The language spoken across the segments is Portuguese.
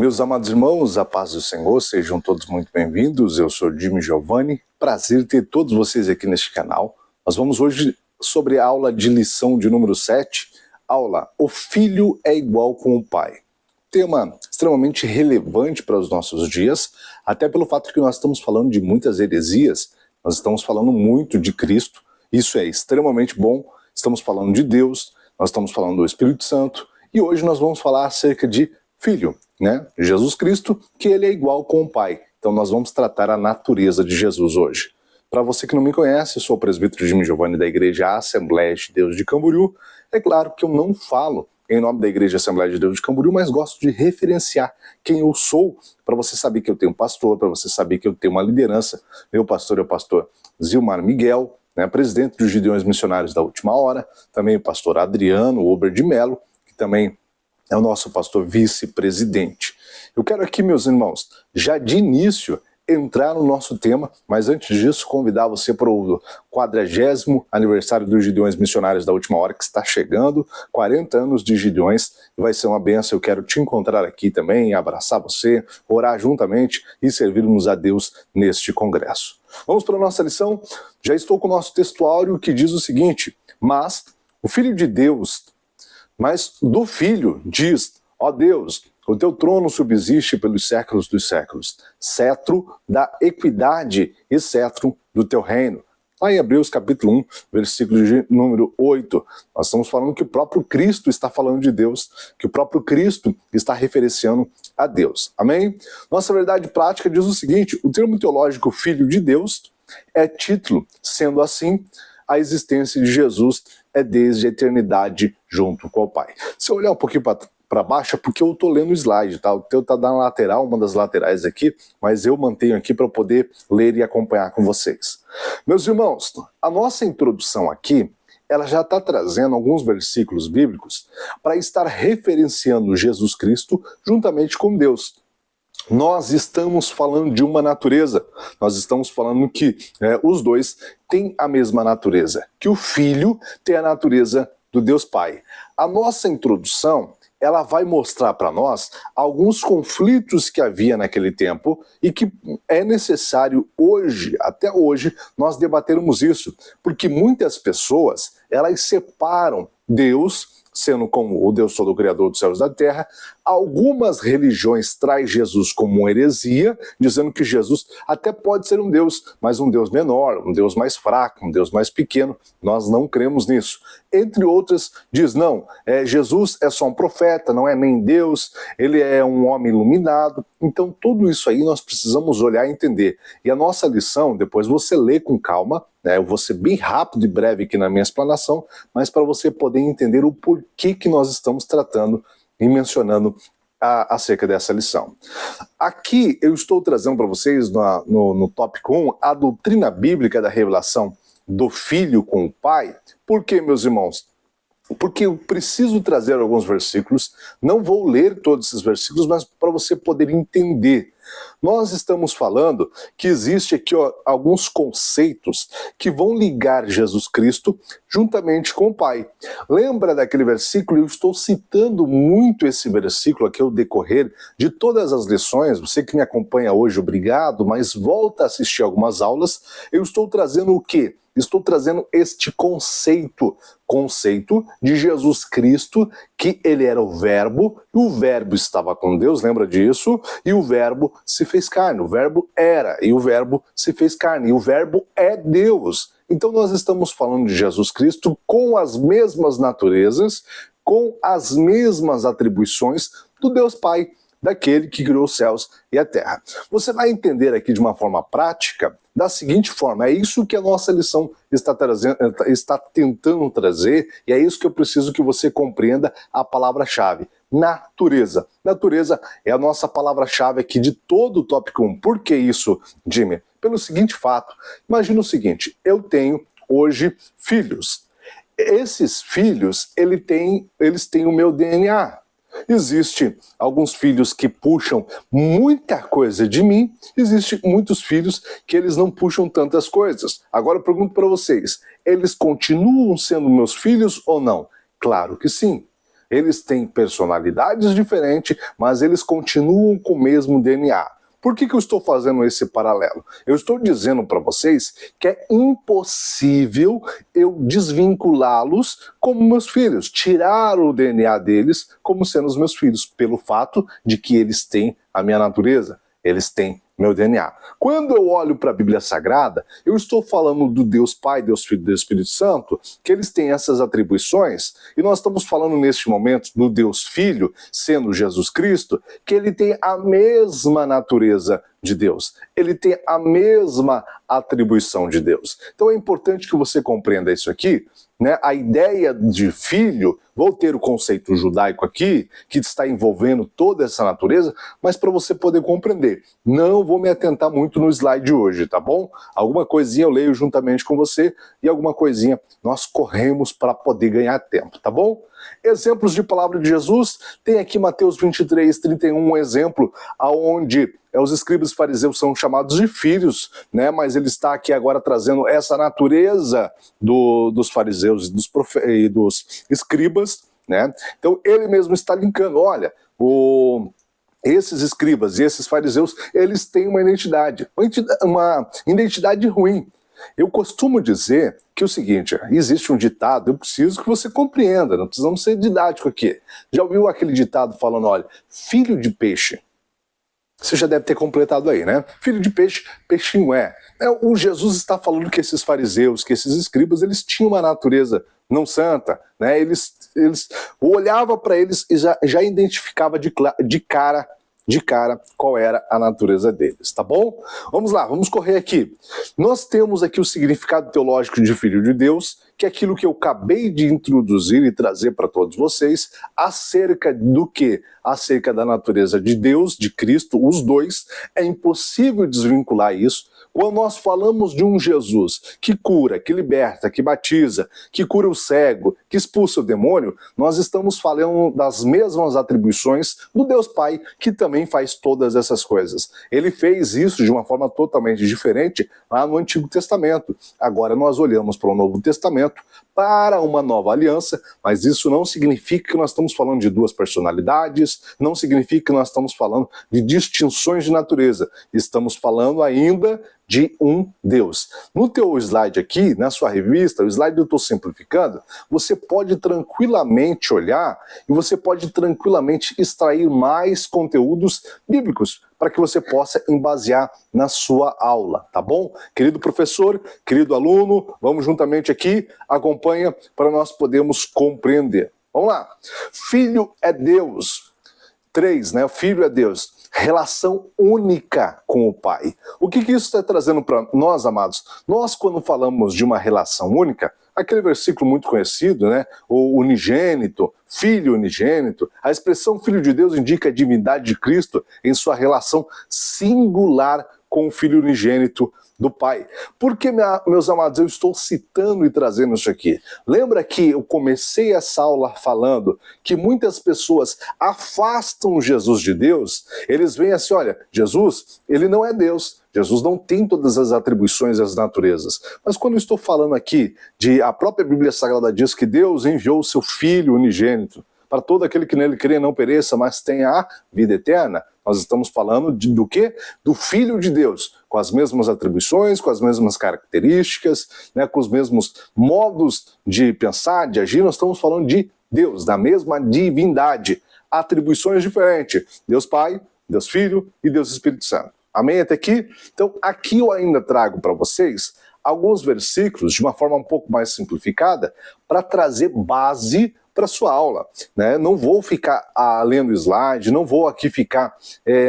Meus amados irmãos, a paz do Senhor, sejam todos muito bem-vindos. Eu sou Jimmy Giovanni, prazer ter todos vocês aqui neste canal. Nós vamos hoje sobre a aula de lição de número 7, aula O Filho é igual com o Pai. Tema extremamente relevante para os nossos dias, até pelo fato que nós estamos falando de muitas heresias, nós estamos falando muito de Cristo, isso é extremamente bom, estamos falando de Deus, nós estamos falando do Espírito Santo, e hoje nós vamos falar acerca de Filho, né? Jesus Cristo, que ele é igual com o Pai. Então nós vamos tratar a natureza de Jesus hoje. Para você que não me conhece, eu sou o presbítero Jimmy Giovanni da Igreja Assembleia de Deus de Camboriú. É claro que eu não falo em nome da Igreja Assembleia de Deus de Camboriú, mas gosto de referenciar quem eu sou, para você saber que eu tenho um pastor, para você saber que eu tenho uma liderança. Meu pastor é o pastor Zilmar Miguel, né, presidente dos Gideões Missionários da Última Hora, também o pastor Adriano Ober de Melo, que também é o nosso pastor vice-presidente. Eu quero aqui, meus irmãos, já de início, entrar no nosso tema, mas antes disso, convidar você para o 40º aniversário dos Gideões Missionários da Última Hora, que está chegando, 40 anos de Gideões, vai ser uma benção. Eu quero te encontrar aqui também, abraçar você, orar juntamente e servirmos a Deus neste congresso. Vamos para a nossa lição? Já estou com o nosso textuário que diz o seguinte: mas o Filho de Deus, mas do Filho diz: ó Deus, o teu trono subsiste pelos séculos dos séculos, cetro da equidade e cetro do teu reino. Lá em Hebreus capítulo 1, versículo de número 8, nós estamos falando que o próprio Cristo está falando de Deus, que o próprio Cristo está referenciando a Deus. Amém? Nossa verdade prática diz o seguinte: o termo teológico Filho de Deus é título, sendo assim, a existência de Jesus é desde a eternidade junto com o Pai. Se eu olhar um pouquinho para baixo, é porque eu estou lendo o slide, tá? O teu está na lateral, uma das laterais aqui, mas eu mantenho aqui para poder ler e acompanhar com vocês. Meus irmãos, a nossa introdução aqui, ela já está trazendo alguns versículos bíblicos para estar referenciando Jesus Cristo juntamente com Deus. Nós estamos falando de uma natureza, nós estamos falando que os dois têm a mesma natureza, que o Filho tem a natureza do Deus Pai. A nossa introdução, ela vai mostrar para nós alguns conflitos que havia naquele tempo e que é necessário hoje, até hoje, nós debatermos isso, porque muitas pessoas, elas separam Deus, sendo como o Deus Todo-Criador dos céus e da terra. Algumas religiões trazem Jesus como uma heresia, dizendo que Jesus até pode ser um Deus, mas um Deus menor, um Deus mais fraco, um Deus mais pequeno. Nós não cremos nisso. Entre outras, diz não, Jesus é só um profeta, não é nem Deus, ele é um homem iluminado. Então tudo isso aí nós precisamos olhar e entender. E a nossa lição, depois você lê com calma, eu vou ser bem rápido e breve aqui na minha explanação, mas para você poder entender o porquê que nós estamos tratando e mencionando acerca dessa lição. Aqui eu estou trazendo para vocês no tópico 1 a doutrina bíblica da revelação do Filho com o Pai. Por quê, meus irmãos? Porque eu preciso trazer alguns versículos, não vou ler todos esses versículos, mas para você poder entender. Nós estamos falando que existe aqui alguns conceitos que vão ligar Jesus Cristo juntamente com o Pai. Lembra daquele versículo? Eu estou citando muito esse versículo aqui ao decorrer de todas as lições. Você que me acompanha hoje, obrigado, mas volta a assistir algumas aulas. Eu estou trazendo o quê? Estou trazendo este conceito de Jesus Cristo, que ele era o Verbo, e o Verbo estava com Deus, lembra disso? E o Verbo se fez carne, o Verbo era, e o Verbo se fez carne, e o Verbo é Deus. Então nós estamos falando de Jesus Cristo com as mesmas naturezas, com as mesmas atribuições do Deus Pai, daquele que criou os céus e a terra. Você vai entender aqui de uma forma prática, da seguinte forma: é isso que a nossa lição está tentando trazer, e é isso que eu preciso que você compreenda a palavra-chave: natureza. Natureza é a nossa palavra-chave aqui de todo o tópico 1. Por que isso, Jimmy? Pelo seguinte fato: imagina o seguinte, eu tenho hoje filhos. Esses filhos, eles têm o meu DNA. Existem alguns filhos que puxam muita coisa de mim, existem muitos filhos que eles não puxam tantas coisas. Agora eu pergunto para vocês, eles continuam sendo meus filhos ou não? Claro que sim. Eles têm personalidades diferentes, mas eles continuam com o mesmo DNA. Por que eu estou fazendo esse paralelo? Eu estou dizendo para vocês que é impossível eu desvinculá-los como meus filhos, tirar o DNA deles como sendo os meus filhos, pelo fato de que eles têm a minha natureza, eles têm meu DNA. Quando eu olho para a Bíblia Sagrada, eu estou falando do Deus Pai, Deus Filho e Deus Espírito Santo, que eles têm essas atribuições, e nós estamos falando neste momento do Deus Filho, sendo Jesus Cristo, que ele tem a mesma natureza de Deus. Ele tem a mesma atribuição de Deus. Então é importante que você compreenda isso aqui, né? A ideia de filho, vou ter o conceito judaico aqui, que está envolvendo toda essa natureza, mas para você poder compreender. Não vou me atentar muito no slide hoje, tá bom? Alguma coisinha eu leio juntamente com você e alguma coisinha nós corremos para poder ganhar tempo, tá bom? Exemplos de palavra de Jesus, tem aqui Mateus 23:31, um exemplo onde os escribas e fariseus são chamados de filhos, né? Mas ele está aqui agora trazendo essa natureza dos fariseus e dos escribas, né? Então ele mesmo está linkando, olha, esses escribas e esses fariseus, eles têm uma identidade ruim. Eu costumo dizer que é o seguinte, existe um ditado, eu preciso que você compreenda, não precisamos ser didático aqui. Já ouviu aquele ditado falando, olha, filho de peixe? Você já deve ter completado aí, né? Filho de peixe, peixinho é. O Jesus está falando que esses fariseus, que esses escribas, eles tinham uma natureza não santa, né? Eles olhava para eles e já identificava de cara qual era a natureza deles, tá bom? Vamos lá, vamos correr aqui. Nós temos aqui o significado teológico de filho de Deus, que é aquilo que eu acabei de introduzir e trazer para todos vocês, acerca do que? Acerca da natureza de Deus, de Cristo, os dois. É impossível desvincular isso. Quando nós falamos de um Jesus que cura, que liberta, que batiza, que cura o cego, que expulsa o demônio, nós estamos falando das mesmas atribuições do Deus Pai, que também faz todas essas coisas. Ele fez isso de uma forma totalmente diferente lá no Antigo Testamento. Agora nós olhamos para o Novo Testamento, para uma nova aliança, mas isso não significa que nós estamos falando de duas personalidades, não significa que nós estamos falando de distinções de natureza. Estamos falando ainda de um Deus. No teu slide aqui, na sua revista, o slide eu estou simplificando, você pode tranquilamente olhar e você pode tranquilamente extrair mais conteúdos bíblicos para que você possa embasear na sua aula, tá bom? Querido professor, querido aluno, vamos juntamente aqui, acompanha para nós podermos compreender. Vamos lá. Filho é Deus. 3, né? Filho é Deus. Relação única com o Pai. O que isso está trazendo para nós, amados? Nós, quando falamos de uma relação única, aquele versículo muito conhecido, né? O unigênito, filho unigênito, a expressão filho de Deus indica a divindade de Cristo em sua relação singular com o filho unigênito do Pai. Por que, meus amados, eu estou citando e trazendo isso aqui? Lembra que eu comecei essa aula falando que muitas pessoas afastam Jesus de Deus? Eles veem assim, olha, Jesus, ele não é Deus. Jesus não tem todas as atribuições e as naturezas. Mas quando eu estou falando aqui a própria Bíblia Sagrada diz que Deus enviou o seu Filho unigênito para todo aquele que nele crê não pereça, mas tenha a vida eterna. Nós estamos falando do quê? Do Filho de Deus, com as mesmas atribuições, com as mesmas características, né, com os mesmos modos de pensar, de agir. Nós estamos falando de Deus, da mesma divindade. Atribuições diferentes. Deus Pai, Deus Filho e Deus Espírito Santo. Amém até aqui? Então, aqui eu ainda trago para vocês alguns versículos de uma forma um pouco mais simplificada para trazer base para sua aula, né? Não vou ficar lendo slide, não vou aqui ficar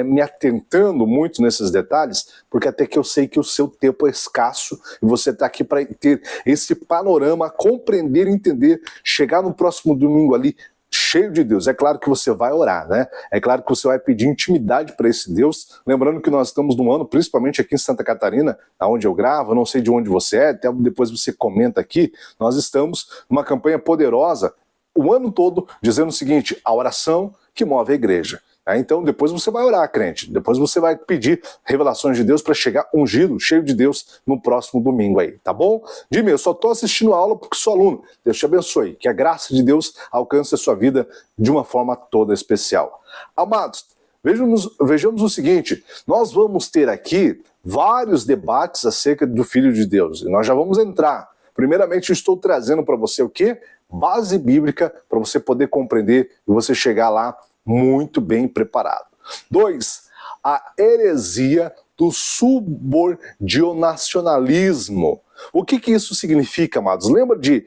me atentando muito nesses detalhes, porque até que eu sei que o seu tempo é escasso e você está aqui para ter esse panorama, compreender, entender, chegar no próximo domingo ali cheio de Deus. É claro que você vai orar, né? É claro que você vai pedir intimidade para esse Deus. Lembrando que nós estamos num ano, principalmente aqui em Santa Catarina, onde eu gravo, não sei de onde você é, até depois você comenta aqui, nós estamos numa campanha poderosa o ano todo dizendo o seguinte, a oração que move a igreja. Então depois você vai orar, crente. Depois você vai pedir revelações de Deus para chegar ungido, cheio de Deus, no próximo domingo aí, tá bom? Jimmy, eu só estou assistindo a aula porque sou aluno. Deus te abençoe. Que a graça de Deus alcance a sua vida de uma forma toda especial. Amados, vejamos o seguinte, nós vamos ter aqui vários debates acerca do Filho de Deus. E nós já vamos entrar. Primeiramente, eu estou trazendo para você o quê? Base bíblica para você poder compreender e você chegar lá muito bem preparado. 2. A heresia do subordinacionalismo. O que isso significa, amados? Lembra de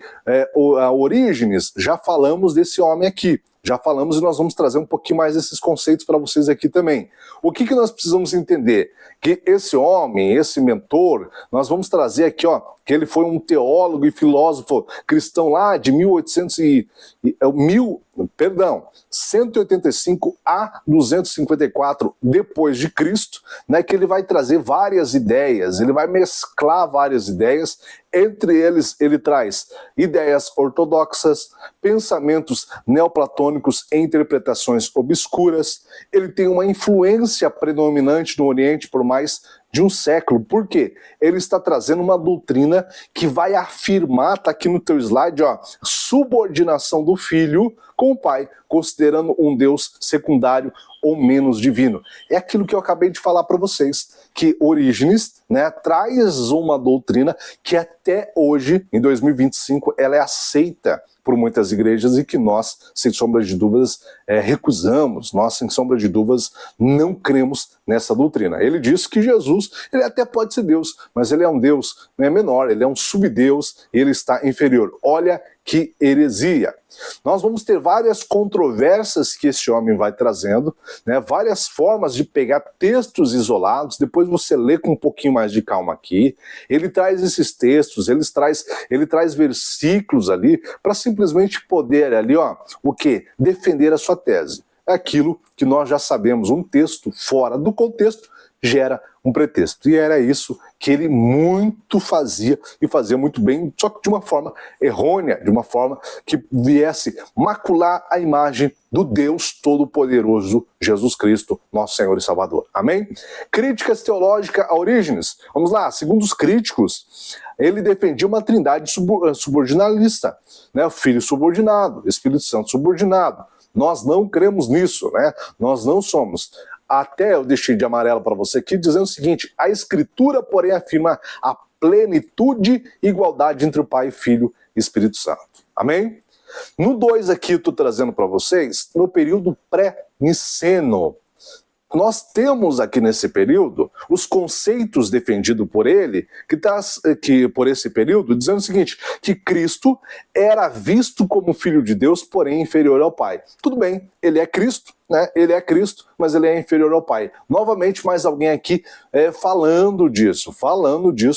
Orígenes? Já falamos desse homem aqui. Já falamos e nós vamos trazer um pouquinho mais desses conceitos para vocês aqui também. O que nós precisamos entender? Que esse homem, esse mentor, nós vamos trazer aqui, ó, que ele foi um teólogo e filósofo cristão lá de 185 a 254 depois de Cristo, né, que ele vai trazer várias ideias, ele vai mesclar várias ideias, entre eles ele traz ideias ortodoxas, pensamentos neoplatônicos e interpretações obscuras. Ele tem uma influência predominante no Oriente por mais de um século. Por quê? Ele está trazendo uma doutrina que vai afirmar, está aqui no teu slide, ó, subordinação do filho com o pai, considerando um Deus secundário ou menos divino. É aquilo que eu acabei de falar para vocês, que Orígenes, né, traz uma doutrina que até hoje, em 2025, ela é aceita por muitas igrejas e que nós, sem sombra de dúvidas, recusamos. Nós, sem sombra de dúvidas, não cremos nessa doutrina. Ele diz que Jesus, ele até pode ser Deus, mas ele é um Deus menor, ele é um subdeus, ele está inferior. Olha que heresia. Nós vamos ter várias controvérsias que esse homem vai trazendo, né, várias formas de pegar textos isolados, depois você lê com um pouquinho mais de calma aqui, ele traz esses textos, ele traz versículos ali, para simplesmente poder ali, ó, o quê? Defender a sua tese. É aquilo que nós já sabemos, um texto fora do contexto gera um pretexto. E era isso que ele muito fazia, e fazia muito bem, só que de uma forma errônea, de uma forma que viesse macular a imagem do Deus Todo-Poderoso, Jesus Cristo, nosso Senhor e Salvador. Amém? Críticas teológicas a Orígenes. Vamos lá, segundo os críticos, ele defendia uma trindade subordinalista, né? O Filho subordinado, Espírito Santo subordinado. Nós não cremos nisso, né? Nós não somos. Até eu deixei de amarelo para você aqui, dizendo o seguinte: a Escritura, porém, afirma a plenitude e igualdade entre o Pai, Filho e Espírito Santo. Amém? No 2 aqui, eu estou trazendo para vocês, no período pré-niceno. Nós temos aqui nesse período os conceitos defendidos por ele, que por esse período, dizendo o seguinte, que Cristo era visto como Filho de Deus, porém inferior ao Pai. Tudo bem, ele é Cristo, né? Ele é Cristo, mas ele é inferior ao Pai. Novamente, mais alguém aqui falando disso, falando de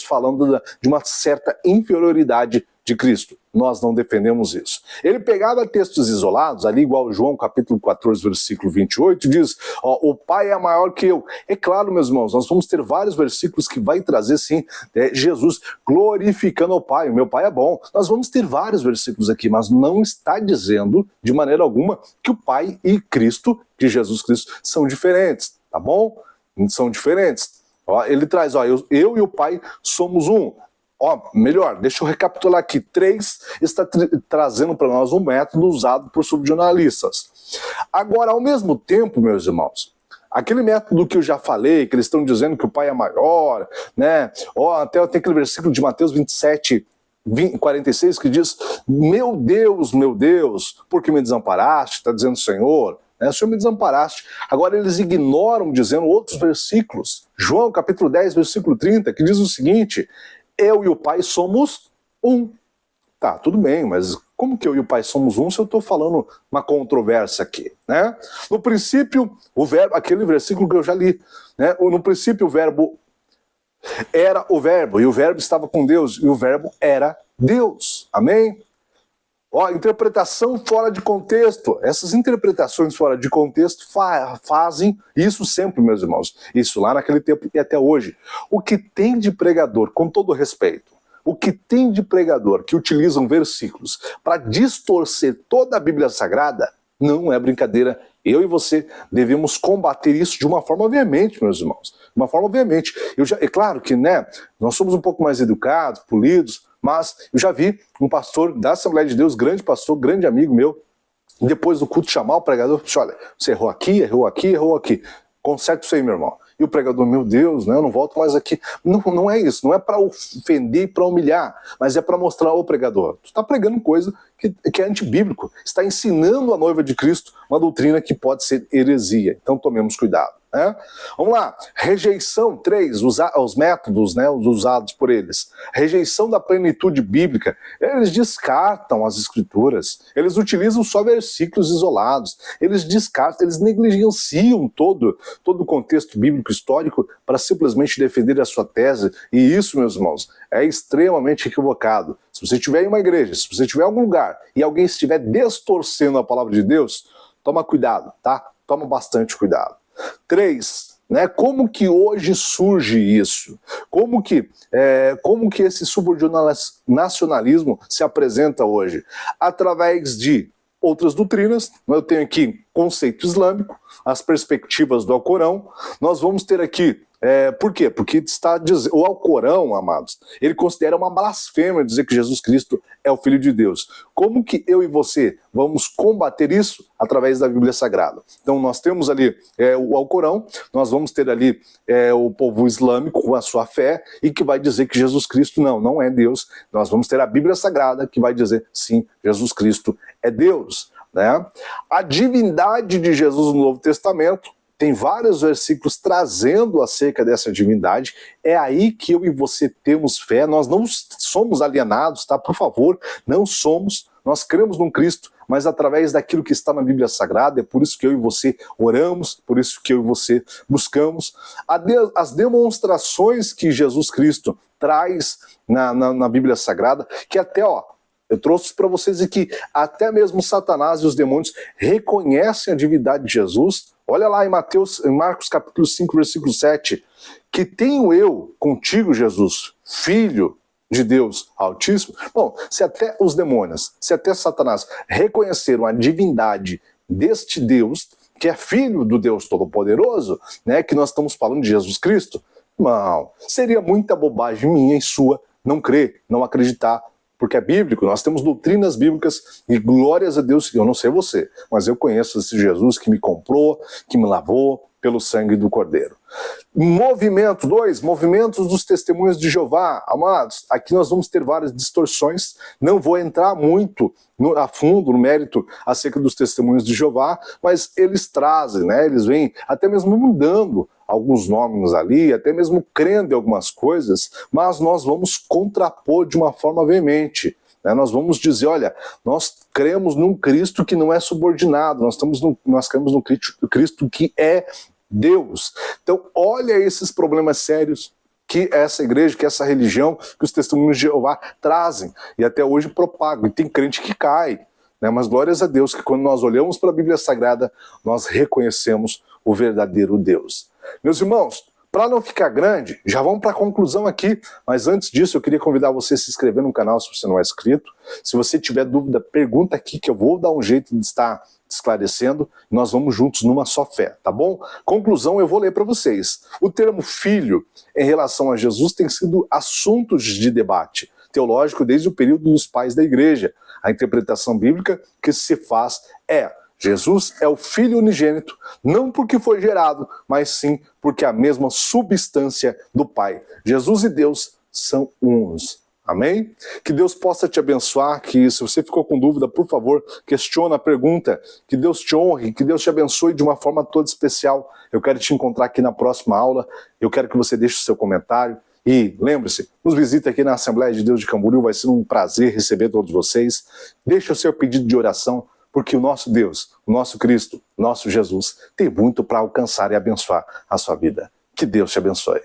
uma certa inferioridade de Cristo. Nós não defendemos isso. Ele pegava textos isolados, ali igual João capítulo 14, versículo 28, diz, ó, o Pai é maior que eu. É claro, meus irmãos, nós vamos ter vários versículos que vai trazer, sim, Jesus glorificando ao Pai. O meu Pai é bom. Nós vamos ter vários versículos aqui, mas não está dizendo, de maneira alguma, que o Pai e Cristo, que Jesus Cristo, são diferentes, tá bom? São diferentes. Ó, ele traz, ó, eu e o Pai somos um. Ó, melhor, deixa eu recapitular aqui. 3 está trazendo para nós um método usado por subjornalistas. Agora, ao mesmo tempo, meus irmãos, aquele método que eu já falei, que eles estão dizendo que o Pai é maior, né? Ó, até tem aquele versículo de Mateus 27, 46, que diz, meu Deus, por que me desamparaste? Está dizendo o Senhor. O Senhor me desamparaste. Agora eles ignoram, dizendo outros versículos. João capítulo 10, versículo 30, que diz o seguinte, eu e o Pai somos um. Tá, tudo bem, mas como que eu e o Pai somos um se eu estou falando uma controvérsia aqui, né? No princípio, o verbo, aquele versículo que eu já li, né? No princípio o verbo era o verbo, e o verbo estava com Deus, e o verbo era Deus. Amém? Ó, interpretação fora de contexto. Essas interpretações fora de contexto fazem isso sempre, meus irmãos. Isso lá naquele tempo e até hoje. O que tem de pregador, com todo respeito, o que tem de pregador que utilizam versículos para distorcer toda a Bíblia Sagrada, Não é brincadeira. Eu e você devemos combater isso de uma forma veemente, meus irmãos. De uma forma veemente. É claro que, né, nós somos um pouco mais educados, polidos, mas eu já vi um pastor da Assembleia de Deus, grande pastor, grande amigo meu, depois do culto chamar o pregador e disse, olha, você errou aqui, errou aqui, errou aqui. Conserta isso aí, meu irmão. E o pregador, meu Deus, né, eu não volto mais aqui. Não, não é isso, não é para ofender e para humilhar, mas é para mostrar, ô pregador, tu está pregando coisa que é antibíblico, está ensinando a noiva de Cristo uma doutrina que pode ser heresia. Então tomemos cuidado. Né? Vamos lá, rejeição 3, os métodos, né, os usados por eles. Rejeição da plenitude bíblica. Eles descartam as escrituras, eles utilizam só versículos isolados, eles descartam, eles negligenciam todo o contexto bíblico histórico para simplesmente defender a sua tese, e isso, meus irmãos, é extremamente equivocado. Se você estiver em uma igreja, se você estiver em algum lugar e alguém estiver distorcendo a palavra de Deus, toma cuidado, tá? Toma bastante cuidado. 3, né? Como que hoje surge isso? Como que esse subordinacionalismo se apresenta hoje? Através de outras doutrinas. Eu tenho aqui conceito islâmico, as perspectivas do Alcorão. Nós vamos ter aqui, por quê? Porque está dizendo, o Alcorão, amados, ele considera uma blasfêmia dizer que Jesus Cristo é o Filho de Deus. Como que eu e você vamos combater isso? Através da Bíblia Sagrada. Então nós temos ali o Alcorão, nós vamos ter ali o povo islâmico com a sua fé e que vai dizer que Jesus Cristo não é Deus. Nós vamos ter a Bíblia Sagrada que vai dizer, sim, Jesus Cristo é Deus. Né? A divindade de Jesus no Novo Testamento, tem vários versículos trazendo acerca dessa divindade, é aí que eu e você temos fé, nós não somos alienados, tá? Por favor, não somos, nós cremos num Cristo, mas através daquilo que está na Bíblia Sagrada, é por isso que eu e você oramos, por isso que eu e você buscamos. As demonstrações que Jesus Cristo traz na Bíblia Sagrada, que até, eu trouxe para vocês aqui, até mesmo Satanás e os demônios reconhecem a divindade de Jesus. Olha lá em Marcos capítulo 5, versículo 7, que tenho eu contigo, Jesus, Filho de Deus Altíssimo. Bom, se até os demônios, se até Satanás reconheceram a divindade deste Deus, que é filho do Deus Todo-Poderoso, né, que nós estamos falando de Jesus Cristo, não, seria muita bobagem minha e sua não crer, não acreditar, porque é bíblico, nós temos doutrinas bíblicas e glórias a Deus, eu não sei você, mas eu conheço esse Jesus que me comprou, que me lavou pelo sangue do Cordeiro. Movimento 2, movimentos dos testemunhos de Jeová. Amados, aqui nós vamos ter várias distorções, não vou entrar muito a fundo, no mérito acerca dos testemunhos de Jeová, mas eles trazem, né? Eles vêm até mesmo mudando alguns nomes ali, até mesmo crendo em algumas coisas, mas nós vamos contrapor de uma forma veemente. Né? Nós vamos dizer, olha, nós cremos num Cristo que não é subordinado, nós cremos num Cristo que é Deus. Então, olha esses problemas sérios que essa igreja, que essa religião, que os testemunhos de Jeová trazem, e até hoje propagam, e tem crente que cai. Né? Mas glórias a Deus que quando nós olhamos para a Bíblia Sagrada, nós reconhecemos o verdadeiro Deus. Meus irmãos, para não ficar grande, já vamos para a conclusão aqui, mas antes disso eu queria convidar você a se inscrever no canal se você não é inscrito. Se você tiver dúvida, pergunta aqui que eu vou dar um jeito de estar esclarecendo, nós vamos juntos numa só fé, tá bom? Conclusão eu vou ler para vocês. O termo filho em relação a Jesus tem sido assunto de debate teológico desde o período dos pais da igreja. A interpretação bíblica que se faz é: Jesus é o Filho unigênito, não porque foi gerado, mas sim porque é a mesma substância do Pai. Jesus e Deus são uns. Amém? Que Deus possa te abençoar, que se você ficou com dúvida, por favor, questiona a pergunta, que Deus te honre, que Deus te abençoe de uma forma toda especial. Eu quero te encontrar aqui na próxima aula, eu quero que você deixe o seu comentário. E lembre-se, nos visite aqui na Assembleia de Deus de Camboriú, vai ser um prazer receber todos vocês. Deixe o seu pedido de oração, porque o nosso Deus, o nosso Cristo, o nosso Jesus, tem muito para alcançar e abençoar a sua vida. Que Deus te abençoe.